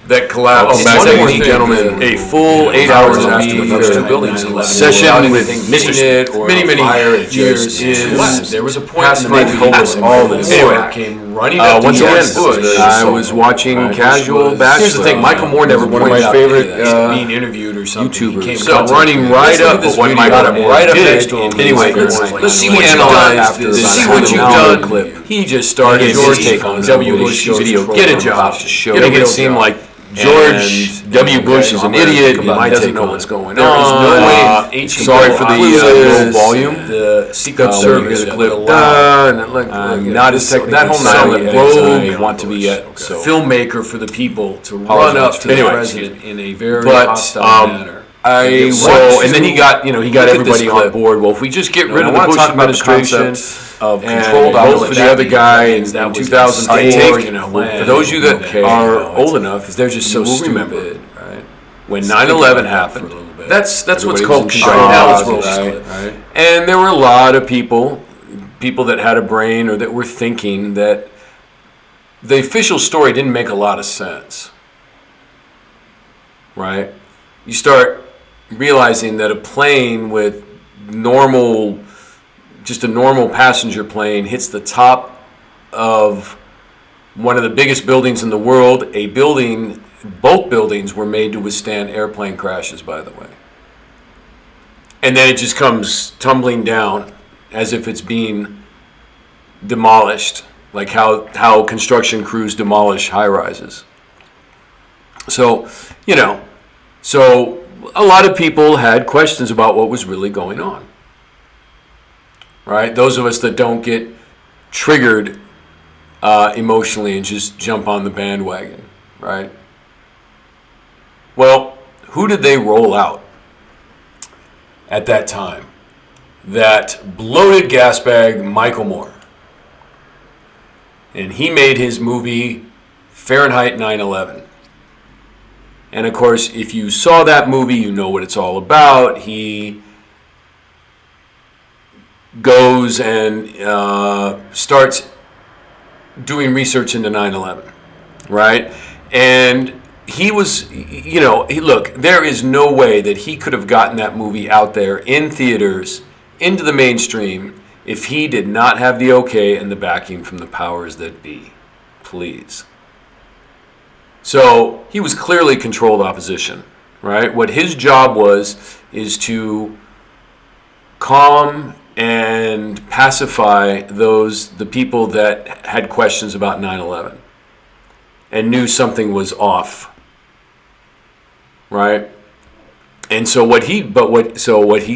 that collapsed. Gentlemen, a full 8 hours a week session with many years is there was a point in the night told us all this. Anyway, once again, I was watching Casual Bachelor. Here's the thing: Michael Moore never one of my favorite being interviewed or something. YouTubers. So running right up, but when Michael right up next to him. Anyway, let's see what you've done. See what you've done. He just started his take on W. Bush's video. Get a job. Make it seem like George W. Bush is an idiot. He doesn't know what's going on. There is no way. Sorry for the low volume. The Secret Service clip. Not as technical. That whole 9/11 rogue want to be a filmmaker for the people to run up to the president in a very hostile manner. And then he got everybody on board. Well, if we just get rid of the Bush administration of controlled vote for the other guy in 2004, for those of you that are old enough, they're just so stupid. Right? When 9/11 happened, that's what's called controlled. Now it's right? And there were a lot of people that had a brain or that were thinking that the official story didn't make a lot of sense. Right? You start realizing that a plane with just a normal passenger plane hits the top of one of the biggest buildings in the world. Both buildings were made to withstand airplane crashes, by the way. And then it just comes tumbling down as if it's being demolished, like how construction crews demolish high-rises. So, a lot of people had questions about what was really going on. Right? Those of us that don't get triggered emotionally and just jump on the bandwagon. Right? Well, who did they roll out at that time? That bloated gasbag Michael Moore. And he made his movie Fahrenheit 9/11. And of course, if you saw that movie, you know what it's all about. He goes and starts doing research into 9/11, right? And he was, look, there is no way that he could have gotten that movie out there in theaters, into the mainstream, if he did not have the okay and the backing from the powers that be. Please. So he was clearly controlled opposition, right? What his job is to calm and pacify the people that had questions about 9/11 and knew something was off, right? And so what he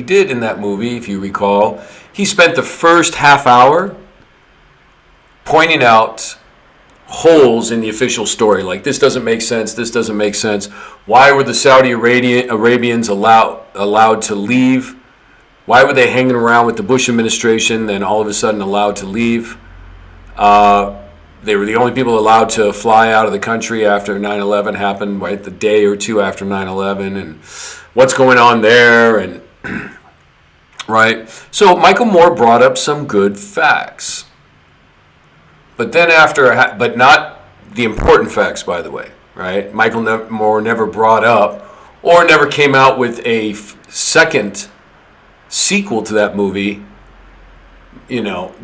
did in that movie, if you recall, he spent the first half hour pointing out holes in the official story, like this doesn't make sense. Why were the Saudi Arabians allowed to leave? Why were they hanging around with the Bush administration, then all of a sudden allowed to leave? They were the only people allowed to fly out of the country after 9/11 happened, right? The day or two after 9/11, and what's going on there, and right? So Michael Moore brought up some good facts. But then but not the important facts, by the way, right? Michael Moore never brought up or never came out with a second sequel to that movie,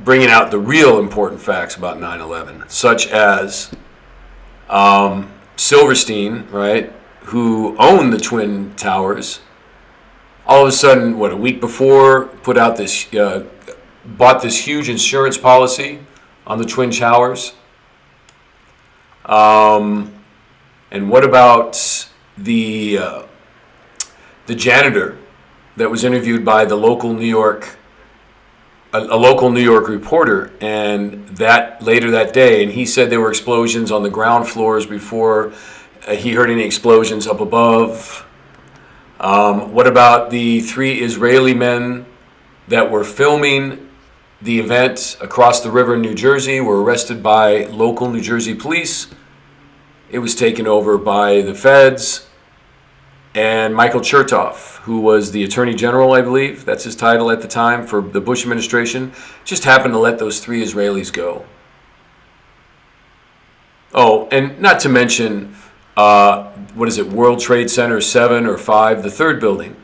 bringing out the real important facts about 9/11, such as Silverstein, right, who owned the Twin Towers, all of a sudden, a week before, bought this huge insurance policy on the Twin Towers. And what about the janitor that was interviewed by the local New York, a local New York reporter, and that later that day, and he said there were explosions on the ground floors before he heard any explosions up above. What about the 3 Israeli men that were filming the event across the river in New Jersey, were arrested by local New Jersey police? It was taken over by the feds. And Michael Chertoff, who was the Attorney General, I believe, that's his title at the time for the Bush administration, just happened to let those 3 Israelis go. Oh, and not to mention What is it, World Trade Center 7 or 5, the third building.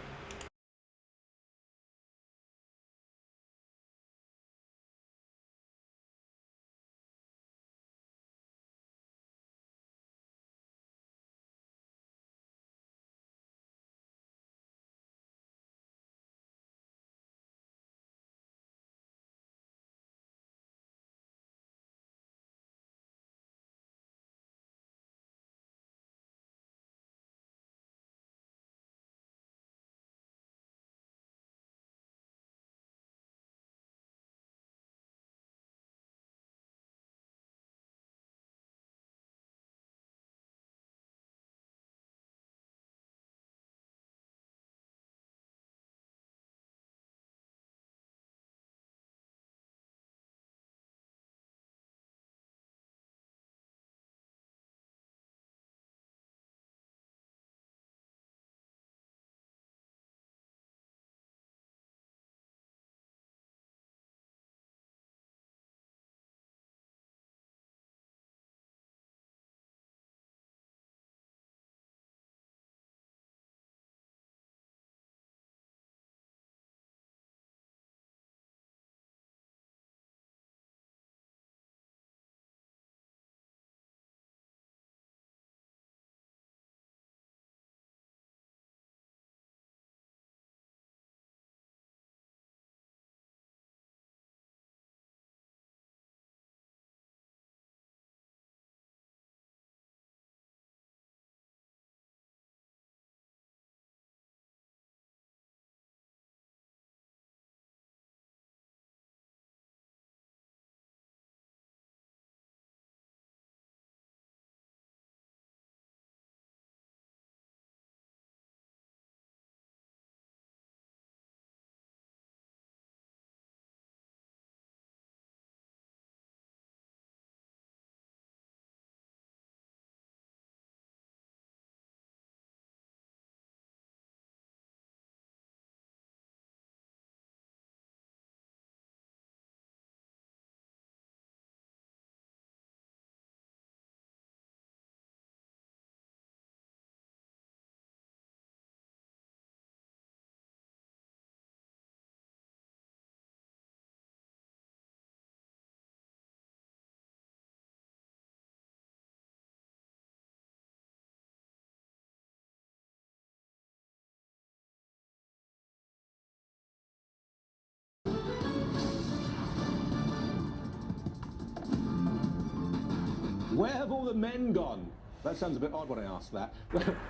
Where have all the men gone? That sounds a bit odd when I ask that.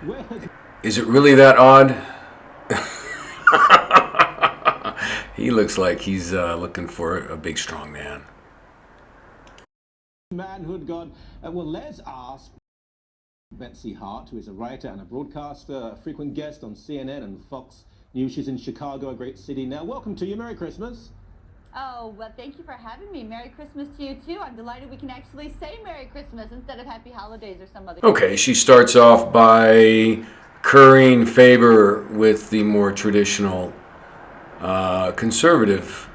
Where has... Is it really that odd? He looks like he's looking for a big, strong man. manhood gone? Well, let's ask Betsy Hart, who is a writer and a broadcaster, a frequent guest on CNN and Fox News. She's in Chicago, a great city now. Welcome to you. Merry Christmas. Oh, well, thank you for having me. Merry Christmas to you, too. I'm delighted we can actually say Merry Christmas instead of Happy Holidays or some other... Okay, she starts off by currying favor with the more traditional conservative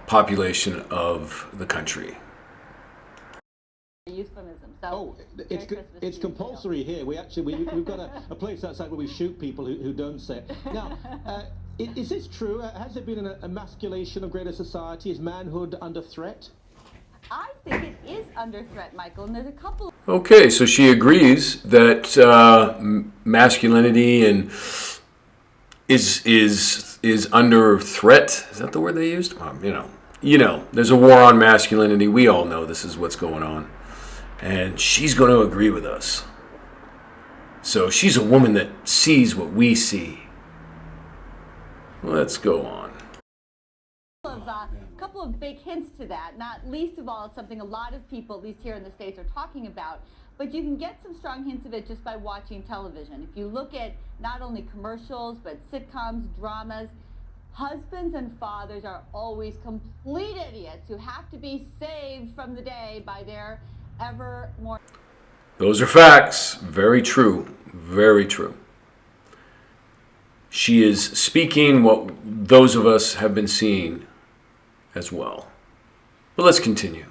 population of the country. Euphemism. So, it's compulsory here. We've got a place outside where we shoot people who don't say it. Now, is this true? Has there been an emasculation of greater society? Is manhood under threat? I think it is under threat, Michael, and there's a couple... Okay, so she agrees that masculinity and is under threat. Is that the word they used? You know, there's a war on masculinity. We all know this is what's going on. And she's going to agree with us. So she's a woman that sees what we see. Let's go on. A couple of big hints to that. Not least of all, it's something a lot of people, at least here in the States, are talking about. But you can get some strong hints of it just by watching television. If you look at not only commercials, but sitcoms, dramas, husbands and fathers are always complete idiots who have to be saved from the day by their ever more... Those are facts. Very true. Very true. She is speaking what those of us have been seeing as well. But let's continue.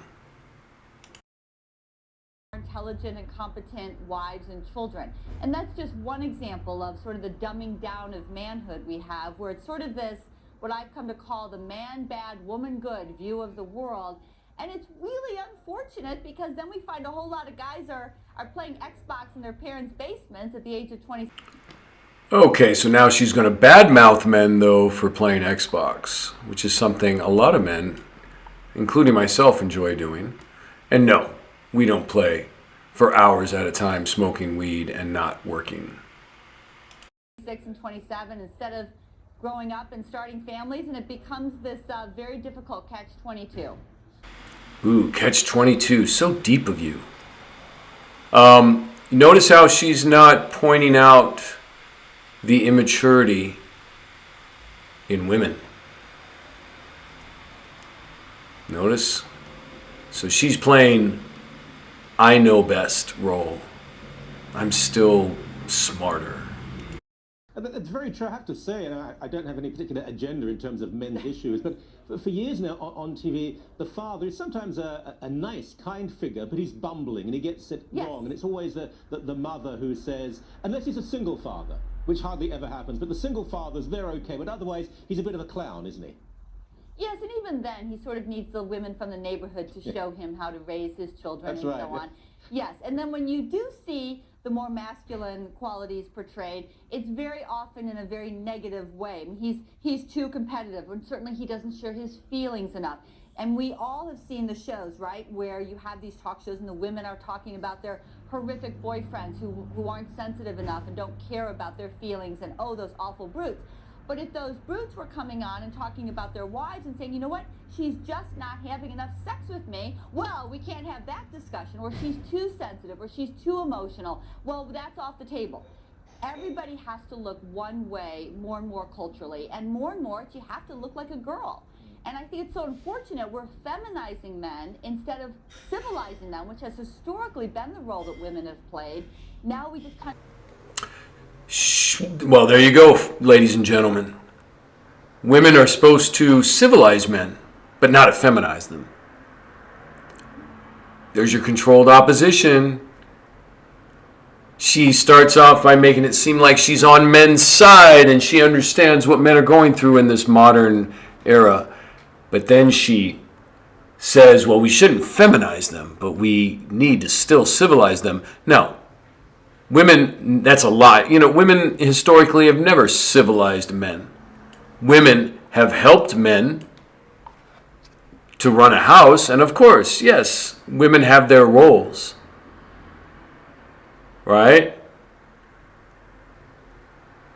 intelligent and competent wives and children. And that's just one example of sort of the dumbing down of manhood we have, where it's sort of this, what I've come to call the man bad, woman good view of the world. And it's really unfortunate, because then we find a whole lot of guys are playing Xbox in their parents' basements at the age of 20. Okay, so now she's going to badmouth men, though, for playing Xbox, which is something a lot of men, including myself, enjoy doing. And no, we don't play for hours at a time smoking weed and not working. 26 and 27 instead of growing up and starting families, and it becomes this very difficult catch-22. Ooh, catch-22, so deep of you. Notice how she's not pointing out the immaturity in women. Notice? So she's playing I know best role. I'm still smarter. That's very true. I have to say, and I don't have any particular agenda in terms of men's issues, but for years now on TV, the father is sometimes a nice, kind figure, but he's bumbling and he gets it wrong. And it's always the mother who says, unless he's a single father, which hardly ever happens, but the single fathers, they're okay, but otherwise he's a bit of a clown, isn't he? Yes, and even then, he sort of needs the women from the neighborhood to show him how to raise his children and so on. Yes, and then when you do see the more masculine qualities portrayed, it's very often in a very negative way. I mean, he's too competitive, and certainly he doesn't share his feelings enough. And we all have seen the shows, right, where you have these talk shows and the women are talking about their horrific boyfriends who aren't sensitive enough and don't care about their feelings, and oh, those awful brutes. But if those brutes were coming on and talking about their wives and saying, you know what, she's just not having enough sex with me, well, we can't have that discussion, or she's too sensitive, or she's too emotional, well, that's off the table. Everybody has to look one way more and more culturally, and more you have to look like a girl. And I think it's so unfortunate we're feminizing men instead of civilizing them, which has historically been the role that women have played. Now we just kind of... Well, there you go, ladies and gentlemen. Women are supposed to civilize men, but not effeminize them. There's your controlled opposition. She starts off by making it seem like she's on men's side and she understands what men are going through in this modern era. But then she says, well, we shouldn't feminize them, but we need to still civilize them. No. Women, that's a lie. You know, women historically have never civilized men. Women have helped men to run a house, and of course, yes, women have their roles. Right?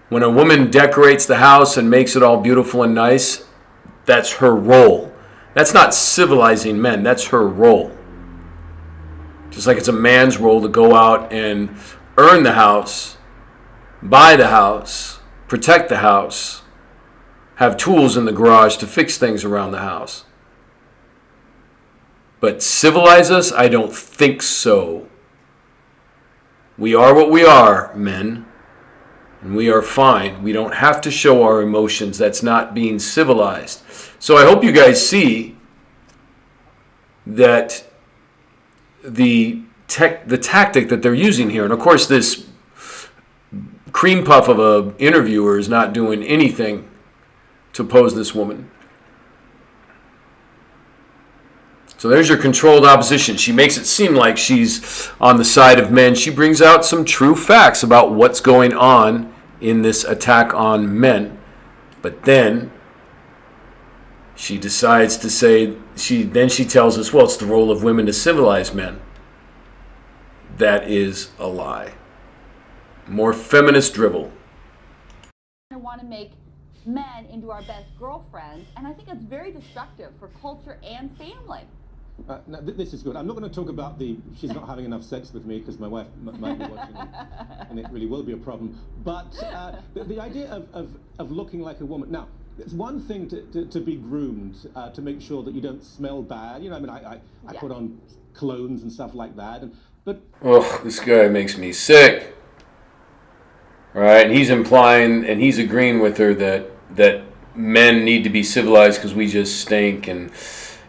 When a woman decorates the house and makes it all beautiful and nice, that's her role. That's not civilizing men, that's her role. Just like it's a man's role to go out and earn the house, buy the house, protect the house, have tools in the garage to fix things around the house. But civilize us? I don't think so. We are what we are, men, and we are fine. We don't have to show our emotions. That's not being civilized. So I hope you guys see that the tactic that they're using here, and of course this cream puff of a interviewer is not doing anything to oppose this woman. So there's your controlled opposition. She makes it seem like she's on the side of men. She brings out some true facts about what's going on in this attack on men. But then she decides to say, she tells us, well, it's the role of women to civilize men. That is a lie. More feminist drivel. I want to make men into our best girlfriends, and I think it's very destructive for culture and family. Now, this is good. I'm not going to talk about she's not having enough sex with me, because my wife might be watching it, and it really will be a problem. But the idea of looking like a woman. Now, it's one thing to be groomed, to make sure that you don't smell bad. You know, I mean, I put on colognes and stuff like that. But this guy makes me sick. Right? He's implying and he's agreeing with her that men need to be civilized because we just stink, and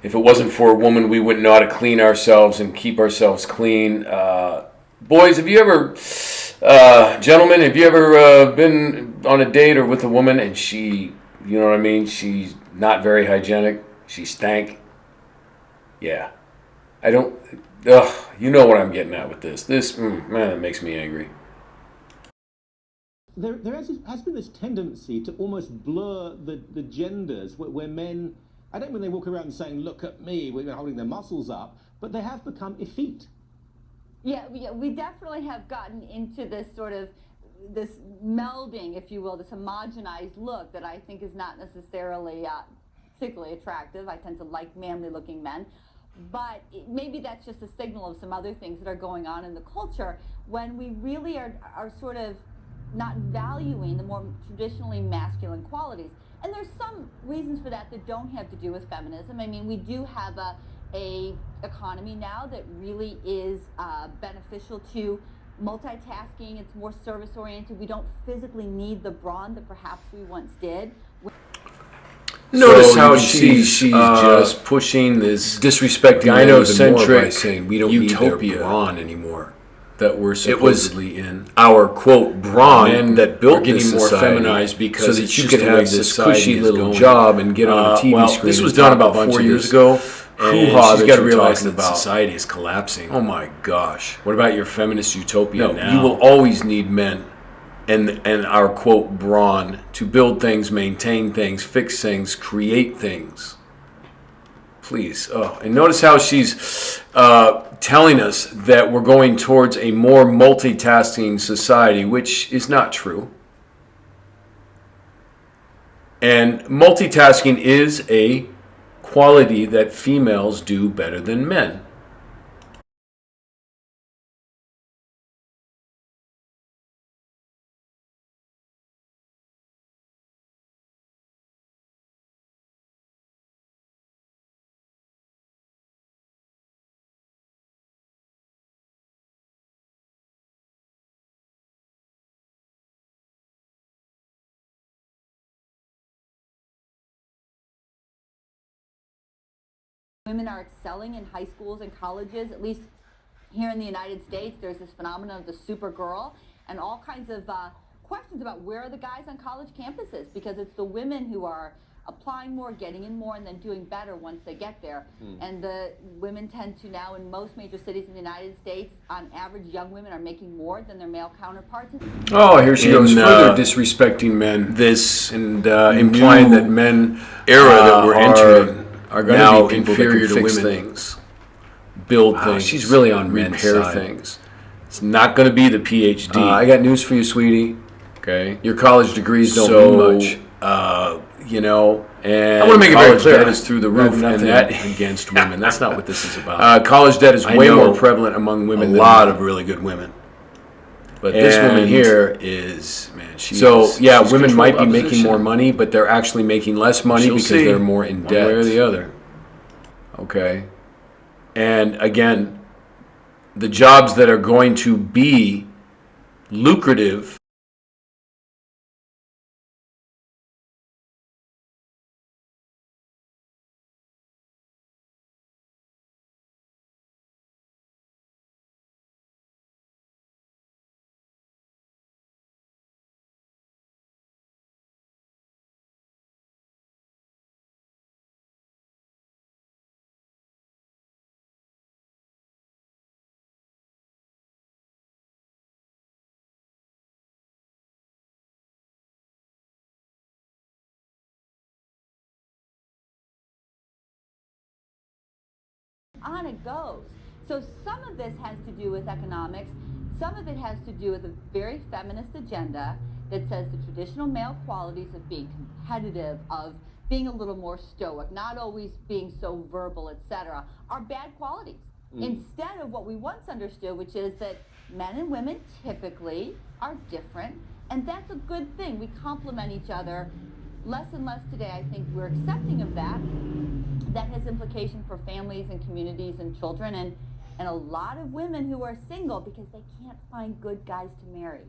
if it wasn't for a woman, we wouldn't know how to clean ourselves and keep ourselves clean. Boys, have you ever, gentlemen, have you ever been on a date or with a woman and she, you know what I mean, she's not very hygienic, she stank? Yeah. I don't, you know what I'm getting at with this. Man, it makes me angry. There has been this tendency to almost blur the genders, where men, I don't mean they walk around saying, look at me, we're holding their muscles up, but they have become effete. Yeah, we definitely have gotten into this sort of, this melding, if you will, this homogenized look that I think is not necessarily particularly attractive. I tend to like manly looking men. But maybe that's just a signal of some other things that are going on in the culture when we really are sort of not valuing the more traditionally masculine qualities. And there's some reasons for that that don't have to do with feminism. I mean, we do have a economy now that really is beneficial to multitasking. It's more service oriented. We don't physically need the brawn that perhaps we once did. Notice how she's just pushing this disrespecting gynocentric by saying we don't utopia need their brawn anymore. That we're supposedly in our quote brawn that built getting more feminized because so that you could have this cushy little job and get on a TV screen. This was done about 4 years ago. And she's got to realize that society is collapsing. Oh my gosh! What about your feminist utopia now? You will always need men and our quote brawn to build things, maintain things, fix things, create things. Please. And notice how she's telling us that we're going towards a more multitasking society, which is not true. And multitasking is a quality that females do better than men. Women are excelling in high schools and colleges, at least here in the United States. There's this phenomenon of the super girl and all kinds of questions about where are the guys on college campuses, because it's the women who are applying more, getting in more, and then doing better once they get there. And the women tend to now, in most major cities in the United States, on average, young women are making more than their male counterparts. Oh, here she goes, further disrespecting men. This and implying that men era that we're entering are going to be inferior to women. Things, build things. She's really on men's side. Repair things. It's not going to be the PhD. I got news for you, sweetie. Okay, your college degrees don't mean much. You know, and I want to make it very clear. Debt is through the roof, and that against women. That's not what this is about. College debt is way more prevalent among women. A lot of really good women. But this woman here is, man, she's women might be making more money, but they're actually making less money because they're more in debt. One way or the other. Okay. And again, the jobs that are going to be lucrative on it goes. So some of this has to do with economics. Some of it has to do with a very feminist agenda that says the traditional male qualities of being competitive, of being a little more stoic, not always being so verbal, etc., are bad qualities. Instead of what we once understood, which is that men and women typically are different, and that's a good thing. We complement each other. Less and less today, I think we're accepting of that. That has implication for families and communities and children, and a lot of women who are single because they can't find good guys to marry.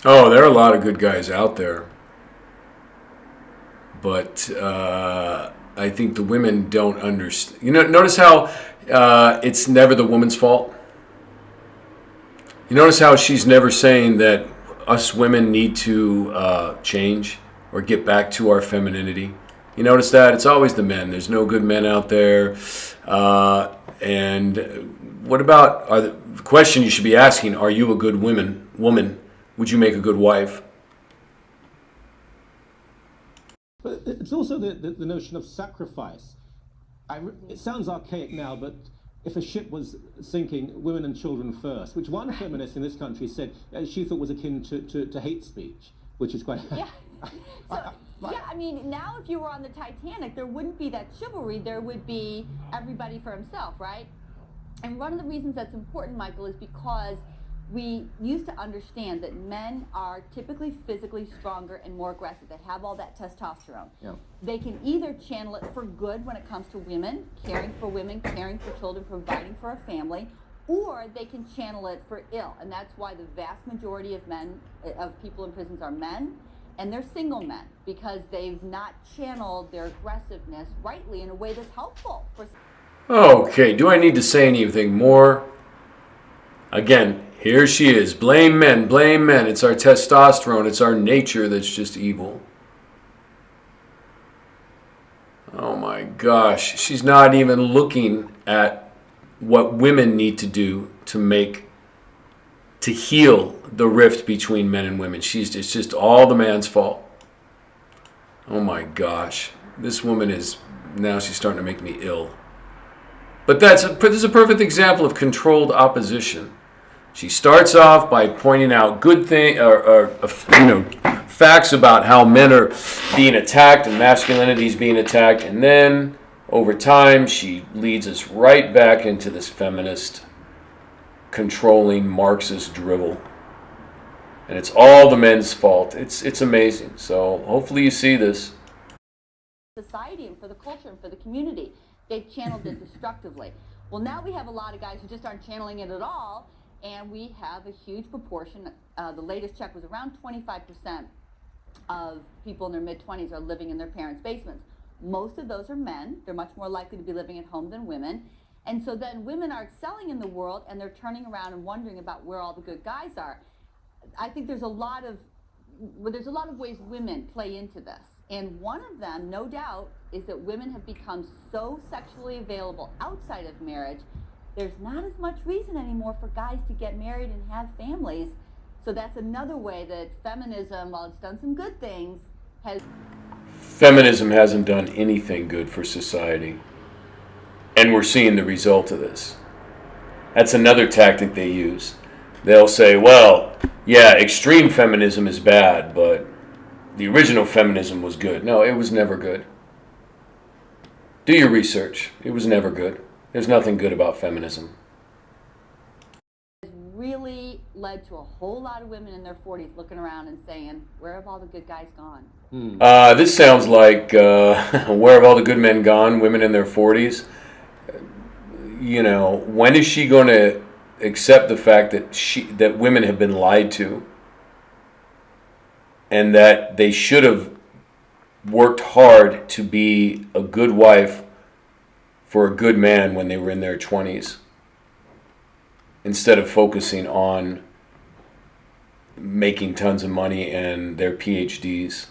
Oh, there are a lot of good guys out there. But I think the women don't understand. You know, notice how it's never the woman's fault. You notice how she's never saying that us women need to change or get back to our femininity. You notice that? It's always the men. There's no good men out there. And what about, the question you should be asking, are you a good woman? Would you make a good wife? But it's also the notion of sacrifice. It sounds archaic now, but if a ship was sinking, women and children first, which one feminist in this country said she thought was akin to hate speech, which is quite... Yeah. Yeah, I mean, now if you were on the Titanic, there wouldn't be that chivalry. There would be everybody for himself, right? And one of the reasons that's important, Michael, is because we used to understand that men are typically physically stronger and more aggressive. They have all that testosterone. Yeah. They can either channel it for good when it comes to women, caring for children, providing for a family, or they can channel it for ill. And that's why the vast majority of people in prisons are men, and they're single men, because they've not channeled their aggressiveness rightly in a way that's helpful for... Okay, do I need to say anything more? Again, here she is. Blame men, blame men. It's our testosterone, it's our nature that's just evil. Oh my gosh, she's not even looking at what women need to do to heal the rift between men and women. It's just all the man's fault. Oh my gosh, this woman she's starting to make me ill. But this is a perfect example of controlled opposition. She starts off by pointing out good things, or facts about how men are being attacked and masculinity is being attacked, and then over time she leads us right back into this feminist, controlling Marxist drivel, and it's all the men's fault. It's amazing. So hopefully you see this. Society and for the culture and for the community. They've channeled it destructively. Well, now we have a lot of guys who just aren't channeling it at all, and we have a huge proportion. The latest check was around 25% of people in their mid-20s are living in their parents' basements. Most of those are men. They're much more likely to be living at home than women. And so then women are excelling in the world, and they're turning around and wondering about where all the good guys are. I think there's a lot of ways women play into this. And one of them, no doubt, is that women have become so sexually available outside of marriage, there's not as much reason anymore for guys to get married and have families. So that's another way that feminism, while it's done some good things, Feminism hasn't done anything good for society. And we're seeing the result of this. That's another tactic they use. They'll say, well, yeah, extreme feminism is bad, but the original feminism was good. No, it was never good. Do your research. It was never good. There's nothing good about feminism. It really led to a whole lot of women in their 40s looking around and saying, where have all the good guys gone? This sounds like, where have all the good men gone? Women in their 40s. When is she going to accept the fact that women have been lied to? And that they should have worked hard to be a good wife for a good man when they were in their 20s, instead of focusing on making tons of money and their PhDs.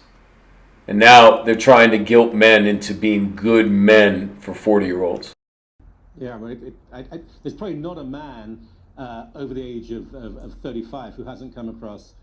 And now they're trying to guilt men into being good men for 40-year-olds. Yeah, there's probably not a man over the age of 35 who hasn't come across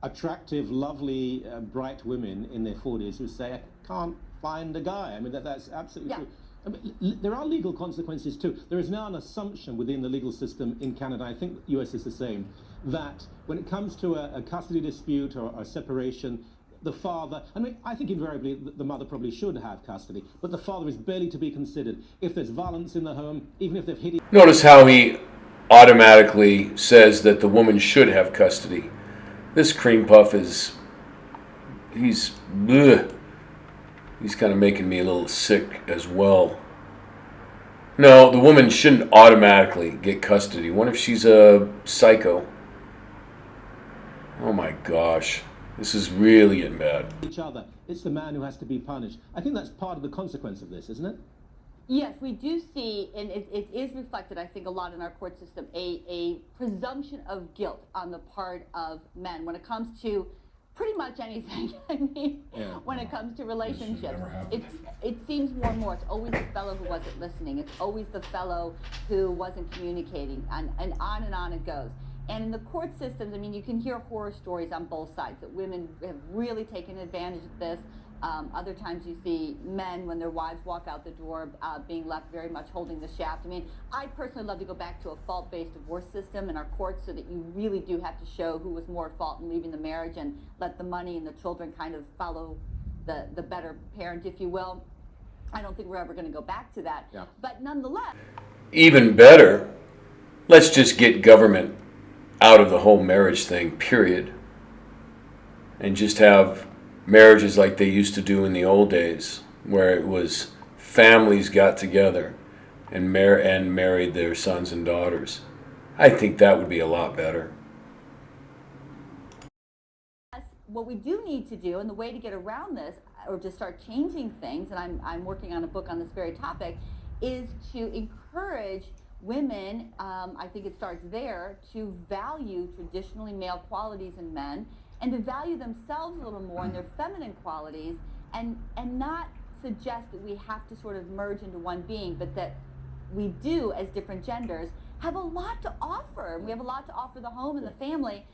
attractive, lovely, bright women in their 40s who say, I can't find a guy. I mean, that's absolutely true. I mean, there are legal consequences too. There is now an assumption within the legal system in Canada, I think the US is the same, that when it comes to a custody dispute or a separation, the father, I think invariably the mother probably should have custody, but the father is barely to be considered. If there's violence in the home, even if they've hit... Notice how he automatically says that the woman should have custody. This cream puff he's kind of making me a little sick as well. No, the woman shouldn't automatically get custody. What if she's a psycho? Oh my gosh. This is really getting bad. Each other. It's the man who has to be punished. I think that's part of the consequence of this, isn't it? Yes, we do see, and it is reflected, I think, a lot in our court system, a presumption of guilt on the part of men when it comes to pretty much anything. I mean, when it comes to relationships, it seems more and more it's always the fellow who wasn't listening. It's always the fellow who wasn't communicating, and on it goes. And in the court systems, I mean, you can hear horror stories on both sides, that women have really taken advantage of this. Other times you see men, when their wives walk out the door, being left very much holding the shaft. I mean, I personally love to go back to a fault-based divorce system in our courts so that you really do have to show who was more at fault in leaving the marriage and let the money and the children kind of follow the better parent, if you will. I don't think we're ever going to go back to that. Yeah. But nonetheless... Even better, let's just get government out of the whole marriage thing, period. And just have marriages like they used to do in the old days, where it was families got together and married their sons and daughters. I think that would be a lot better. What we do need to do, and the way to get around this, or to start changing things, and I'm working on a book on this very topic, is to encourage women, I think it starts there, to value traditionally male qualities in men, and to value themselves a little more in their feminine qualities, and not suggest that we have to sort of merge into one being, but that we do, as different genders, have a lot to offer. We have a lot to offer the home and the family.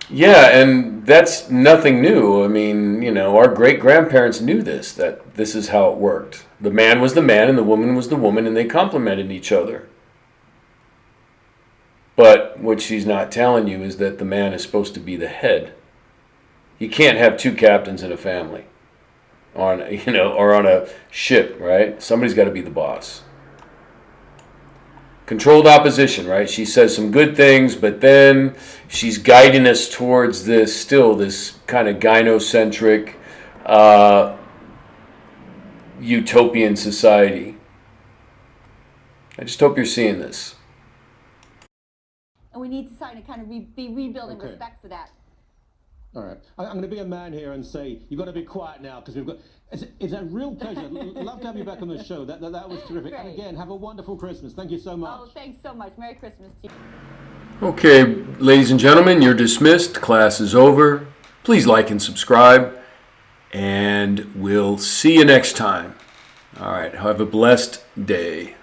Yeah, and that's nothing new. I mean, you know, our great-grandparents knew this, that this is how it worked. The man was the man and the woman was the woman, and they complemented each other. But what she's not telling you is that the man is supposed to be the head. You can't have two captains in a family, or on a ship, right? Somebody's got to be the boss. Controlled opposition, right? She says some good things, but then she's guiding us towards this kind of gynocentric, utopian society. I just hope you're seeing this. And we need to kind of be rebuilding respect for that. All right. I'm going to be a man here and say, you've got to be quiet now, because we've got... It's a real pleasure. Love to have you back on the show. That was terrific. Great. And again, have a wonderful Christmas. Thank you so much. Oh, thanks so much. Merry Christmas to you. Okay, ladies and gentlemen, you're dismissed. Class is over. Please like and subscribe, and we'll see you next time. All right, have a blessed day.